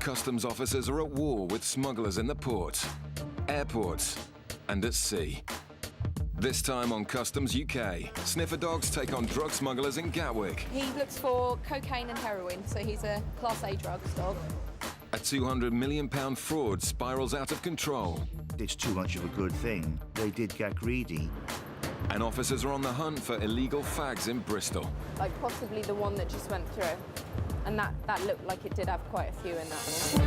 customs officers are at war with smugglers in the ports, airports, and at sea. This time on Customs UK, sniffer dogs take on drug smugglers in Gatwick. He looks for cocaine and heroin, so he's a Class A drugs dog. A £200 million fraud spirals out of control. It's too much of a good thing. They did get greedy. And officers are on the hunt for illegal fags in Bristol. Like possibly the one that just went through. And that looked like it did have quite a few in that one.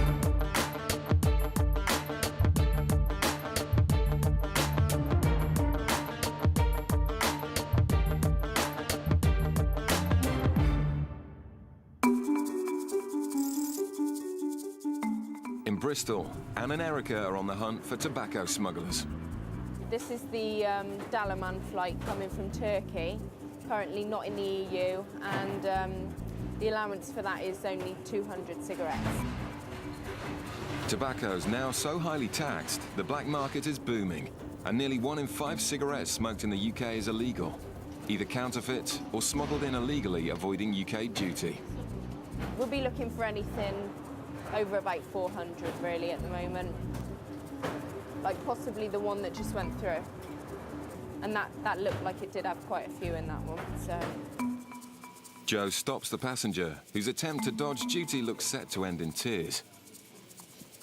In Bristol, Anne and Erica are on the hunt for tobacco smugglers. This is the Dalaman flight coming from Turkey, currently not in the EU, and the allowance for that is only 200 cigarettes. Tobacco is now so highly taxed, the black market is booming, and nearly 1 in 5 cigarettes smoked in the UK is illegal, either counterfeit or smuggled in illegally, avoiding UK duty. We'll be looking for anything over about 400 really at the moment. Like possibly the one that just went through. And that looked like it did have quite a few in that one, so. Joe stops the passenger, whose attempt to dodge duty looks set to end in tears.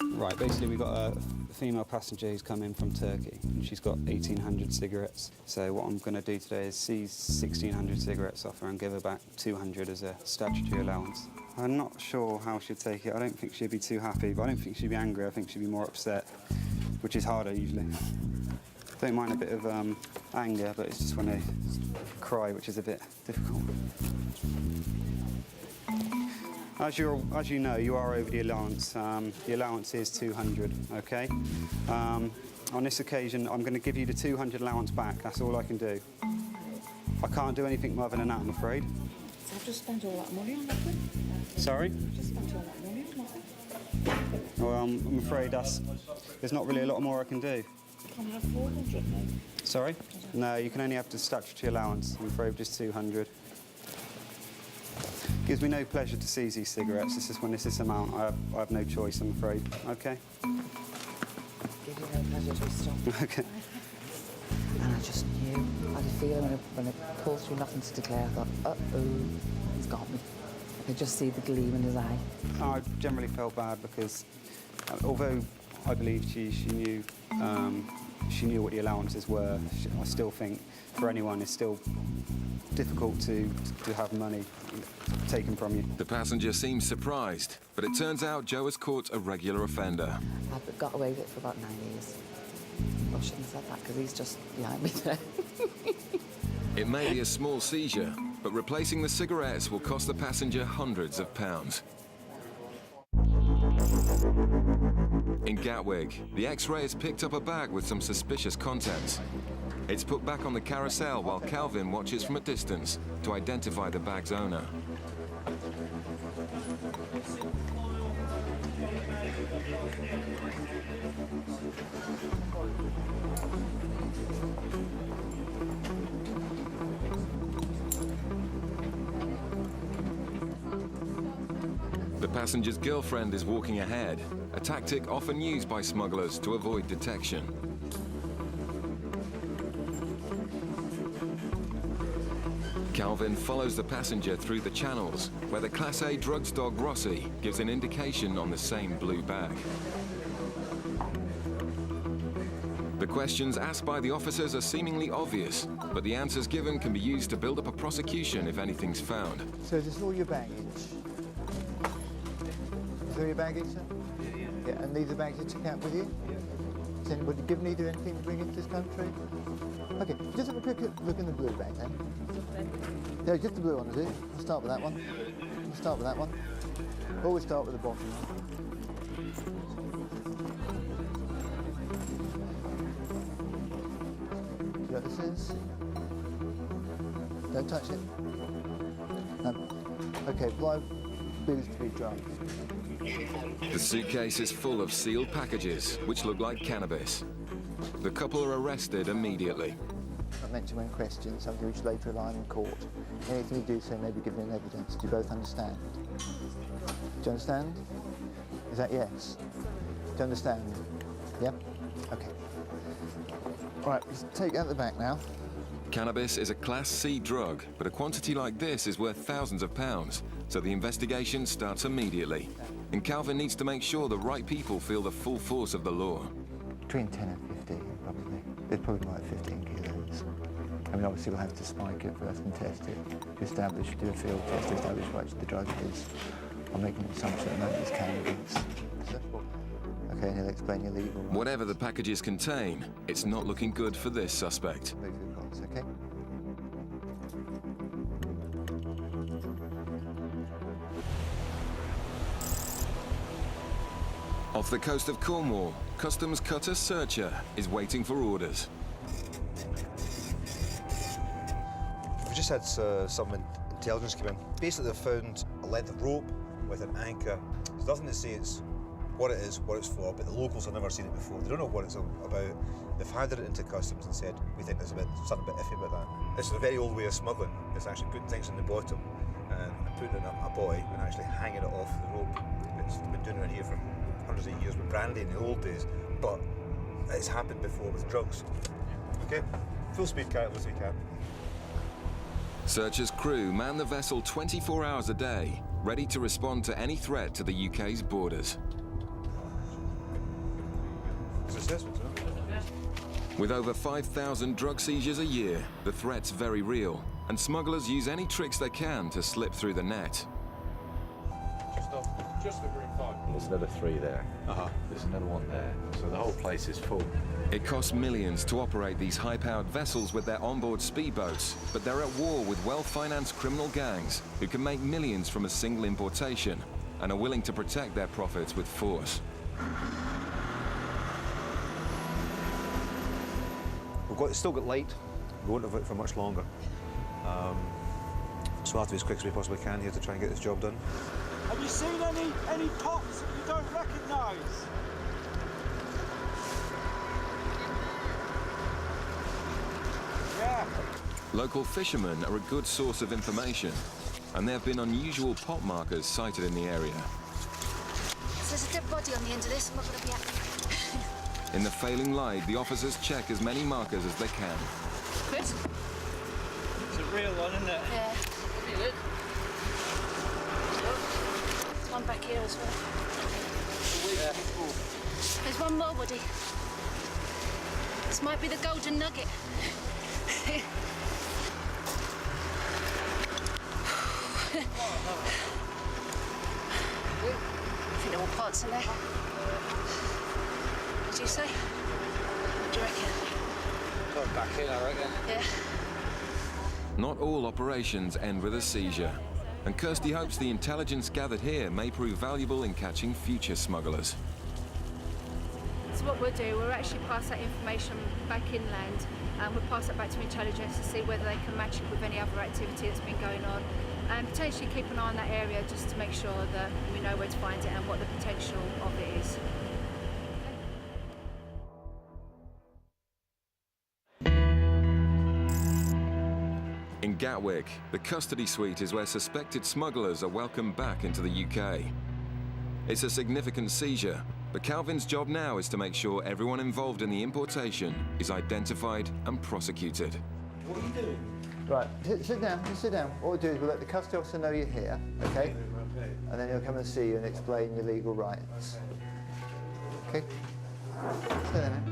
Right, basically we've got a female passenger who's come in from Turkey, and she's got 1,800 cigarettes. So what I'm going to do today is seize 1,600 cigarettes off her and give her back 200 as a statutory allowance. I'm not sure how she'd take it. I don't think she'd be too happy, but I don't think she'd be angry. I think she'd be more upset, which is harder usually. Don't mind a bit of anger, but it's just when they cry, which is a bit difficult. As you know, you are over the allowance. The allowance is 200, OK? On this occasion, I'm going to give you the 200 allowance back. That's all I can do. I can't do anything more than that, I'm afraid. So I've just spent all that money on nothing. Sorry? I've just spent all that money on nothing. Well, I'm afraid there's not really a lot more I can do. Can I have 400 now? Sorry? No, you can only have the statutory allowance. I'm afraid just 200. Gives me no pleasure to seize these cigarettes. This is when this amount. I have no choice, I'm afraid. OK? Give you no pleasure to stop. OK. And I just knew. I had a feeling when it pulled through nothing to declare, I thought, uh-oh, he's got me. I could just see the gleam in his eye. I generally felt bad because, although I believe she knew what the allowances were, I still think for anyone it's still difficult to have money taken from you. The passenger seems surprised, but it turns out Joe has caught a regular offender. I've got away with it for about 9 years. I shouldn't have said that because he's just behind me there. It may be a small seizure, but replacing the cigarettes will cost the passenger hundreds of pounds. In Gatwick, the X-ray has picked up a bag with some suspicious contents. It's put back on the carousel while Calvin watches from a distance to identify the bag's owner. The passenger's girlfriend is walking ahead, a tactic often used by smugglers to avoid detection. Calvin follows the passenger through the channels, where the Class A drugs dog Rossi gives an indication on the same blue bag. The questions asked by the officers are seemingly obvious, but the answers given can be used to build up a prosecution if anything's found. So is this all your baggage? Is all your baggage, sir? Yeah, and these are bags you took out with you? Has anybody given either anything to bring into this country? Okay, just have a quick look in the blue bag then. Yeah, just the blue one, is it? We'll start with that one. We'll start with that one. Always start with the bottom one. See what this is? Don't touch it. No. Okay, fly booze to be drunk. The suitcase is full of sealed packages, which look like cannabis. The couple are arrested immediately. I mentioned when questioned, something which later rely on in court. Anything you do say may be given in evidence. Do you both understand? Do you understand? Is that yes? Do you understand? Yeah? Okay. All right, let's take it out the back now. Cannabis is a Class C drug, but a quantity like this is worth thousands of pounds, so the investigation starts immediately. And Calvin needs to make sure the right people feel the full force of the law. Between 10 and 15, probably. It's probably like 15 kilos. I mean, obviously we'll have to spike it first and test it, to establish, do a field test to establish what the drug is. I'm making an assumption that it's cannabis. Okay, and he'll explain your legal rights. Whatever the packages contain, it's not looking good for this suspect. Move your cross, okay? Off the coast of Cornwall, Customs cutter Searcher is waiting for orders. We just had some intelligence come in. Basically, they've found a length of rope with an anchor. There's nothing to say it's what it is, what it's for, but the locals have never seen it before. They don't know what it's about. They've handed it into Customs and said, we think there's something a bit iffy about that. This is a very old way of smuggling. It's actually putting things in the bottom and putting in a buoy and actually hanging it off the rope. They've been doing it here for hundreds of years with brandy in the old days, but it's happened before with drugs. Okay, full speed carry as we can. Searcher's crew man the vessel 24 hours a day, ready to respond to any threat to the UK's borders. It's assessment, huh? With over 5,000 drug seizures a year, the threat's very real, and smugglers use any tricks they can to slip through the net. Just the green flag. There's another 3 there. There's another 1 there. So the whole place is full. It costs millions to operate these high-powered vessels with their onboard speedboats, but they're at war with well-financed criminal gangs who can make millions from a single importation and are willing to protect their profits with force. It's still got light. We won't have it for much longer. So we'll have to be as quick as we possibly can here to try and get this job done. Have you seen any pops that you don't recognise? Yeah. Local fishermen are a good source of information, and there have been unusual pot markers sighted in the area. So there's a dead body on the end of this. I'm not going to be happy. In the failing light, the officers check as many markers as they can. Chris? It's a real one, isn't it? Yeah. One back here as well. Yeah. There's one more body. This might be the golden nugget. I think there were parts in there. What did you say? What do you reckon? Going back in, I reckon. Yeah. Not all operations end with a seizure, and Kirsty hopes the intelligence gathered here may prove valuable in catching future smugglers. So what we'll do, we'll actually pass that information back inland, and we'll pass it back to intelligence to see whether they can match it with any other activity that's been going on, and potentially keep an eye on that area just to make sure that we know where to find it and what the potential of it is. In Gatwick, the custody suite is where suspected smugglers are welcomed back into the UK. It's a significant seizure, but Calvin's job now is to make sure everyone involved in the importation is identified and prosecuted. What are you doing? Right, sit down, just sit down. What we'll do is we'll let the custody officer know you're here, okay? And then he'll come and see you and explain your legal rights. Okay? Sit there now.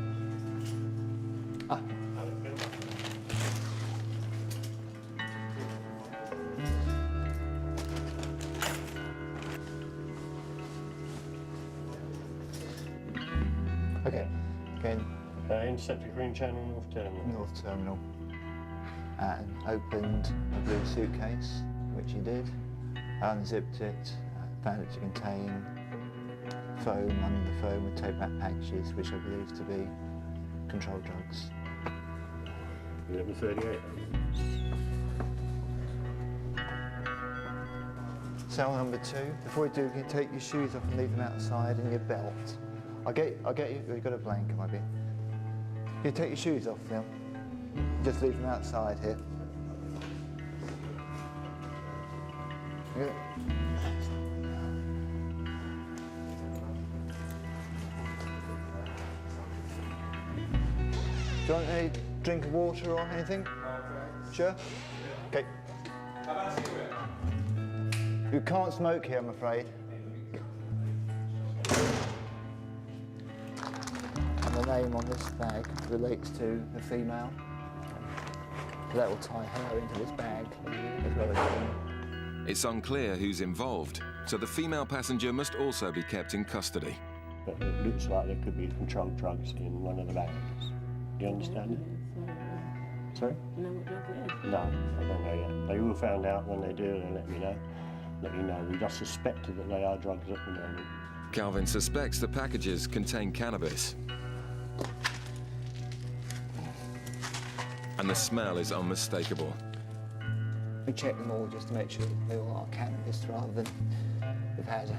Ah. Okay, again. Intercepted Green Channel, North Terminal. North Terminal. And opened a blue suitcase, which he did. Unzipped it, found it to contain foam. Under the foam were tape back packages, which I believe to be controlled drugs. 11:38. Cell number 2. Before you do, you can take your shoes off and leave them outside and your belt. I'll get you. You've got a blanket, might be. You take your shoes off now. Just leave them outside here. Yeah. Do you want any drink of water or anything? Sure? Okay. You can't smoke here, I'm afraid. And the name on this bag relates to the female. So that will tie her into this bag as well as him. It's unclear who's involved, so the female passenger must also be kept in custody. But it looks like there could be controlled drugs in one of the bags. Do you understand that? Sorry? Do you know what drug it is? No, I don't know yet. They will find out when they do, they'll let me know. Let you know. We just suspected that they are drugs at the moment. Calvin suspects the packages contain cannabis. And the smell is unmistakable. We check them all just to make sure that they all are cannabis rather than we've had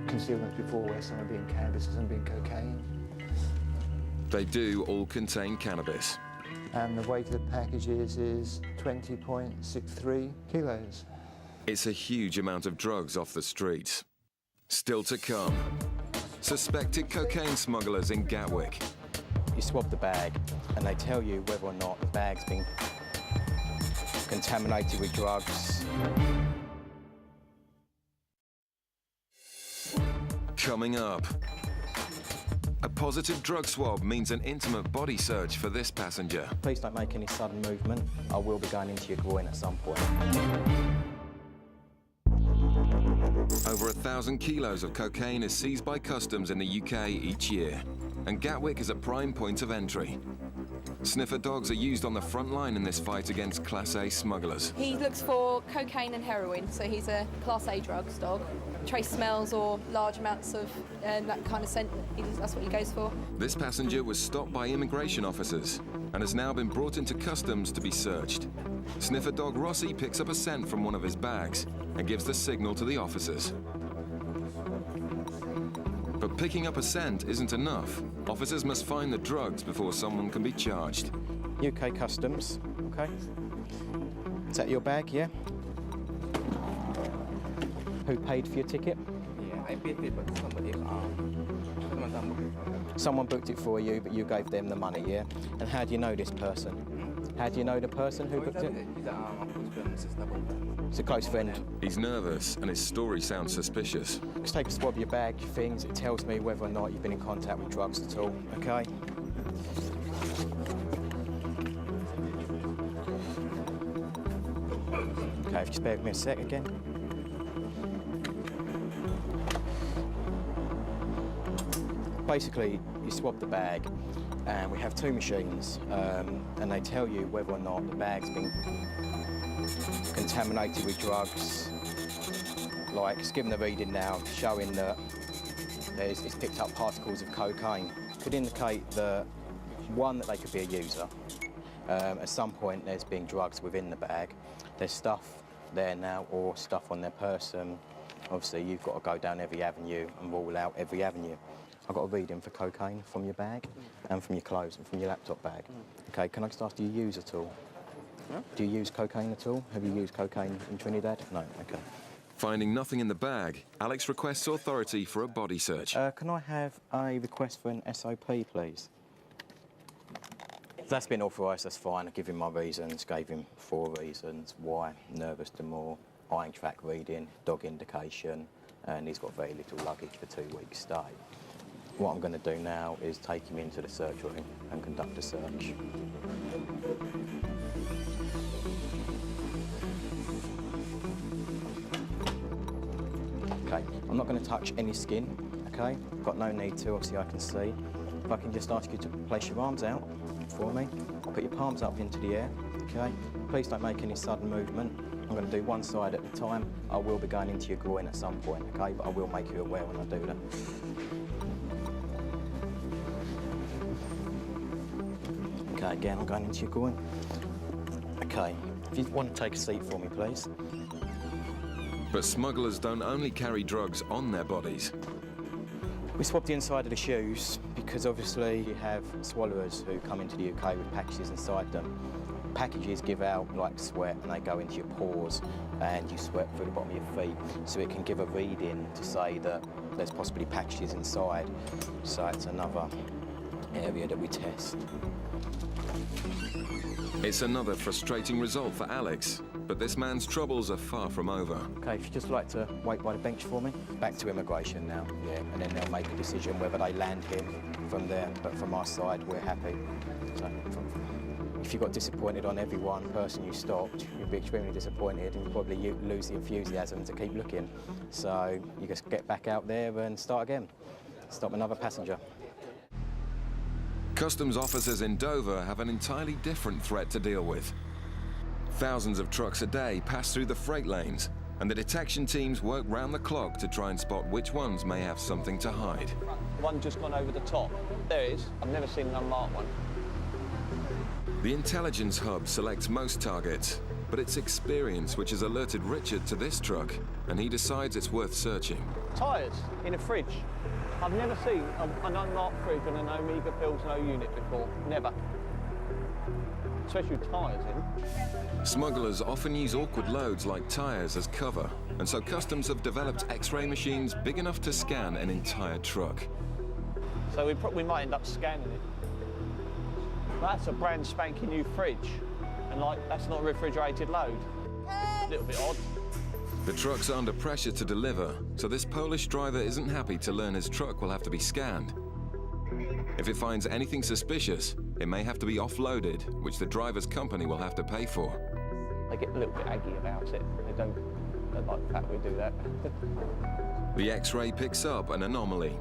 concealments before where some are being cannabis and some being cocaine. They do all contain cannabis. And the weight of the packages is 20.63 kilos. It's a huge amount of drugs off the streets. Still to come, suspected cocaine smugglers in Gatwick. You swab the bag and they tell you whether or not the bag's been contaminated with drugs. Coming up, a positive drug swab means an intimate body search for this passenger. Please don't make any sudden movement. I will be going into your groin at some point. Over 1,000 kilos of cocaine is seized by customs in the UK each year, and Gatwick is a prime point of entry. Sniffer dogs are used on the front line in this fight against Class A smugglers. He looks for cocaine and heroin, so he's a Class A drugs dog. Trace smells or large amounts of that kind of scent, that's what he goes for. This passenger was stopped by immigration officers and has now been brought into customs to be searched. Sniffer dog Rossi picks up a scent from one of his bags and gives the signal to the officers. But picking up a scent isn't enough. Officers must find the drugs before someone can be charged. UK Customs, okay. Is that your bag, yeah? Who paid for your ticket? Yeah, I paid it, but Someone booked it for you, but you gave them the money, yeah? And how do you know this person? How do you know the person who booked it? It's a close friend. He's nervous and his story sounds suspicious. Just take a swab of your bag, your things. It tells me whether or not you've been in contact with drugs at all, okay? Okay, if you just bear with me a sec again. Basically, you swab the bag, and we have two machines, and they tell you whether or not the bag's been contaminated with drugs. Like, it's given a reading now, showing that it's picked up particles of cocaine. Could indicate that, one, that they could be a user. At some point, there's been drugs within the bag. There's stuff there now, or stuff on their person. Obviously, you've got to go down every avenue and rule out every avenue. I've got a reading for cocaine from your bag and from your clothes and from your laptop bag. Okay, can I just ask, do you use at all? Huh? Do you use cocaine at all? Have you used cocaine in Trinidad? No, okay. Finding nothing in the bag, Alex requests authority for a body search. Can I have a request for an SOP, please? If that's been authorised, that's fine. I give him my reasons, gave him 4 reasons. Why? Nervous demur, eyeing track reading, dog indication, and he's got very little luggage for 2 weeks' stay. What I'm going to do now is take him into the search room and conduct a search. Okay, I'm not going to touch any skin, okay? Got no need to, obviously I can see. If I can just ask you to place your arms out for me. Put your palms up into the air, okay? Please don't make any sudden movement. I'm going to do one side at a time. I will be going into your groin at some point, okay? But I will make you aware when I do that. Okay, again, I'm going into your groin. Okay, if you want to take a seat for me, please. But smugglers don't only carry drugs on their bodies. We swab the inside of the shoes because obviously you have swallowers who come into the UK with packages inside them. Packages give out like sweat and they go into your pores and you sweat through the bottom of your feet. So it can give a reading to say that there's possibly packages inside. So it's another area that we test. It's another frustrating result for Alex, but this man's troubles are far from over. Okay, if you'd just like to wait by the bench for me. Back to immigration now, yeah, and then they'll make a decision whether they land him from there, but from our side, we're happy. So, if you got disappointed on every one person you stopped, you'd be extremely disappointed and you'd probably lose the enthusiasm to keep looking. So you just get back out there and start again. Stop another passenger. Customs officers in Dover have an entirely different threat to deal with. Thousands of trucks a day pass through the freight lanes, and the detection teams work round the clock to try and spot which ones may have something to hide. One just gone over the top. There it is. I've never seen an unmarked one. The intelligence hub selects most targets, but it's experience which has alerted Richard to this truck, and he decides it's worth searching. Tyres in a fridge. I've never seen an unmarked fridge and an Omega Pills no unit before. Never. Especially with tyres in. Smugglers often use awkward loads like tyres as cover, and so Customs have developed X-ray machines big enough to scan an entire truck. So we might end up scanning it. That's a brand spanking new fridge, and that's not a refrigerated load. A little bit odd. The truck's under pressure to deliver, so this Polish driver isn't happy to learn his truck will have to be scanned. If it finds anything suspicious, it may have to be offloaded, which the driver's company will have to pay for. They get a little bit aggy about it. They don't like the fact we do that. The X-ray picks up an anomaly.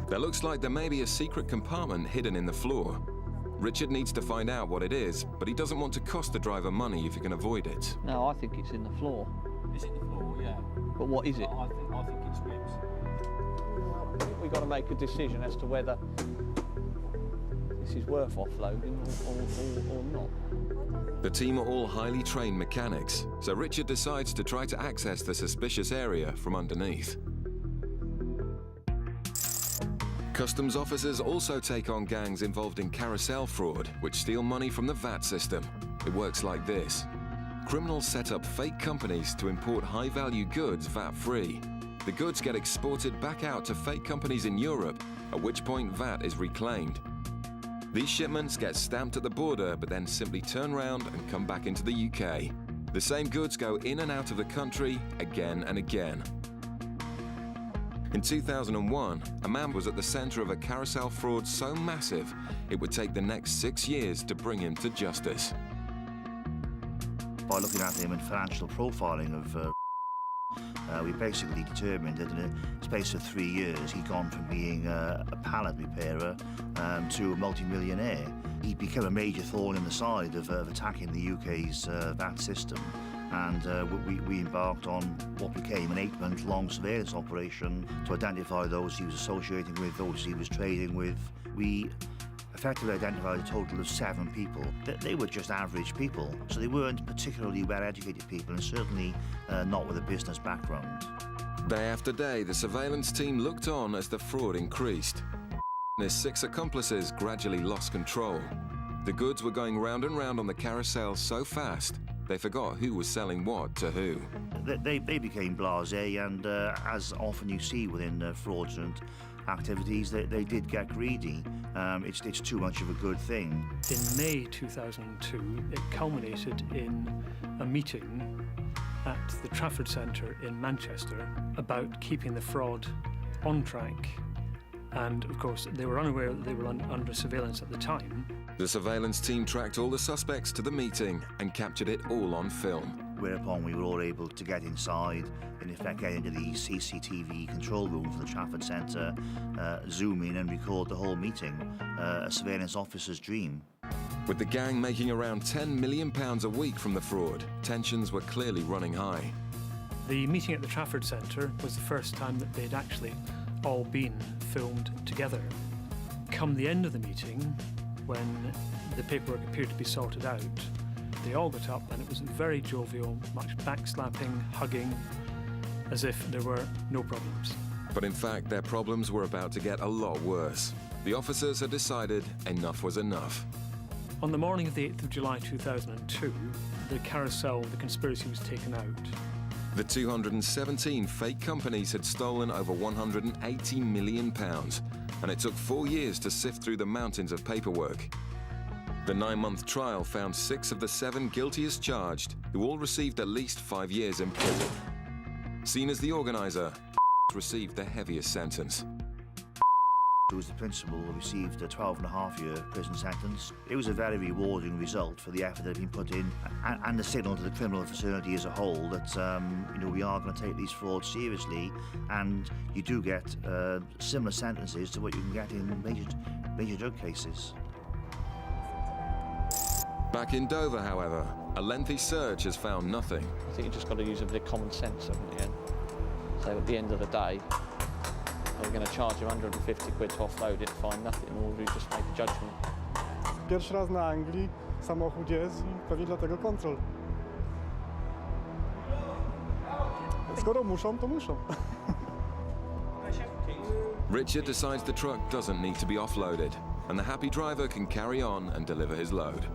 There looks like there may be a secret compartment hidden in the floor. Richard needs to find out what it is, but he doesn't want to cost the driver money if he can avoid it. No, I think it's in the floor. Is it the floor? Yeah. But what is it? I think it's ribs. We've got to make a decision as to whether this is worth offloading or not. The team are all highly trained mechanics, so Richard decides to try to access the suspicious area from underneath. Customs officers also take on gangs involved in carousel fraud, which steal money from the VAT system. It works like this. Criminals set up fake companies to import high-value goods VAT-free. The goods get exported back out to fake companies in Europe, at which point VAT is reclaimed. These shipments get stamped at the border, but then simply turn around and come back into the UK. The same goods go in and out of the country again and again. In 2001, a man was at the center of a carousel fraud so massive, it would take the next 6 years to bring him to justice. By looking at him and financial profiling of we basically determined that in a space of 3 years, he'd gone from being a pallet repairer to a multi-millionaire. He'd become a major thorn in the side of attacking the UK's VAT system. And we embarked on what became an 8-month-long surveillance operation to identify those he was associating with, those he was trading with. We effectively identified a total of 7 people. They were just average people, so they weren't particularly well-educated people, and certainly not with a business background. Day after day, the surveillance team looked on as the fraud increased. His 6 accomplices gradually lost control. The goods were going round and round on the carousel so fast, they forgot who was selling what to who. They became blasé, and as often you see within fraudulent activities, they did get greedy. It's too much of a good thing. In May 2002, it culminated in a meeting at the Trafford Centre in Manchester about keeping the fraud on track. And of course, they were unaware that they were under surveillance at the time. The surveillance team tracked all the suspects to the meeting and captured it all on film. Whereupon we were all able to get inside, in effect get into the CCTV control room for the Trafford Centre, zoom in and record the whole meeting. A surveillance officer's dream. With the gang making around £10 million a week from the fraud, tensions were clearly running high. The meeting at the Trafford Centre was the first time that they'd actually all been filmed together. Come the end of the meeting, when the paperwork appeared to be sorted out, they all got up and it was very jovial, much backslapping, hugging, as if there were no problems. But in fact, their problems were about to get a lot worse. The officers had decided enough was enough. On the morning of the 8th of July 2002, the carousel, the conspiracy was taken out. The 217 fake companies had stolen over £180 million, and it took 4 years to sift through the mountains of paperwork. The 9-month trial found 6 of the 7 guilty as charged, who all received at least 5 years in prison. Seen as the organiser, received the heaviest sentence. Who was the principal, received a 12.5-year prison sentence. It was a very rewarding result for the effort that had been put in, and the signal to the criminal fraternity as a whole that we are going to take these frauds seriously, and you do get similar sentences to what you can get in major drug cases. Back in Dover, however, a lengthy search has found nothing. I think you just got to use a bit of common sense, haven't you? So at the end of the day, they're going to charge you 150 quid to offload it, find nothing, or you just make a judgment. Pierwszy raz na Anglii samochód jest i pewnie dlatego kontrol. Skoro muszą, to muszą. Richard decides the truck doesn't need to be offloaded, and the happy driver can carry on and deliver his load.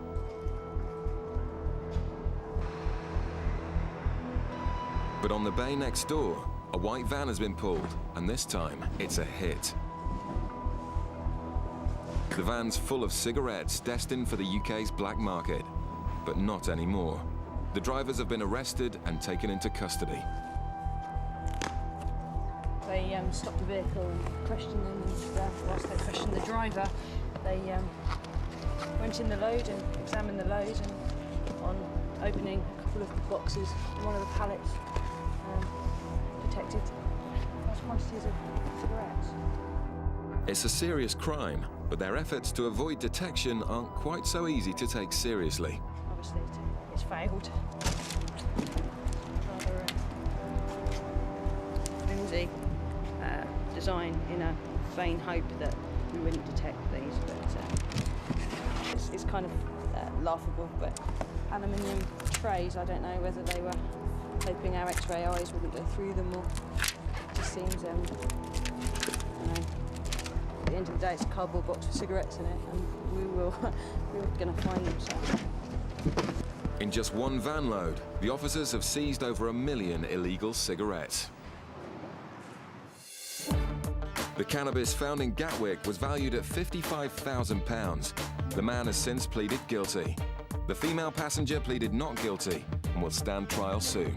But on the bay next door, a white van has been pulled, and this time it's a hit. The van's full of cigarettes destined for the UK's black market, but not anymore. The drivers have been arrested and taken into custody. They stopped the vehicle, questioned them, and whilst they questioned the driver, they went in the load and examined the load, and on opening a couple of the boxes, one of the pallets detected large quantities of cigarettes. It's a serious crime, but their efforts to avoid detection aren't quite so easy to take seriously. Obviously, it's failed. Rather flimsy design in a vain hope that we wouldn't detect these, but it's kind of laughable. But aluminium trays, I don't know whether they were hoping our X-ray eyes wouldn't go through them, or it just seems, you know, at the end of the day, it's a cardboard box with cigarettes in it, and we're going to find them. So. In just one van load, the officers have seized over 1 million illegal cigarettes. The cannabis found in Gatwick was valued at £55,000. The man has since pleaded guilty. The female passenger pleaded not guilty and will stand trial soon.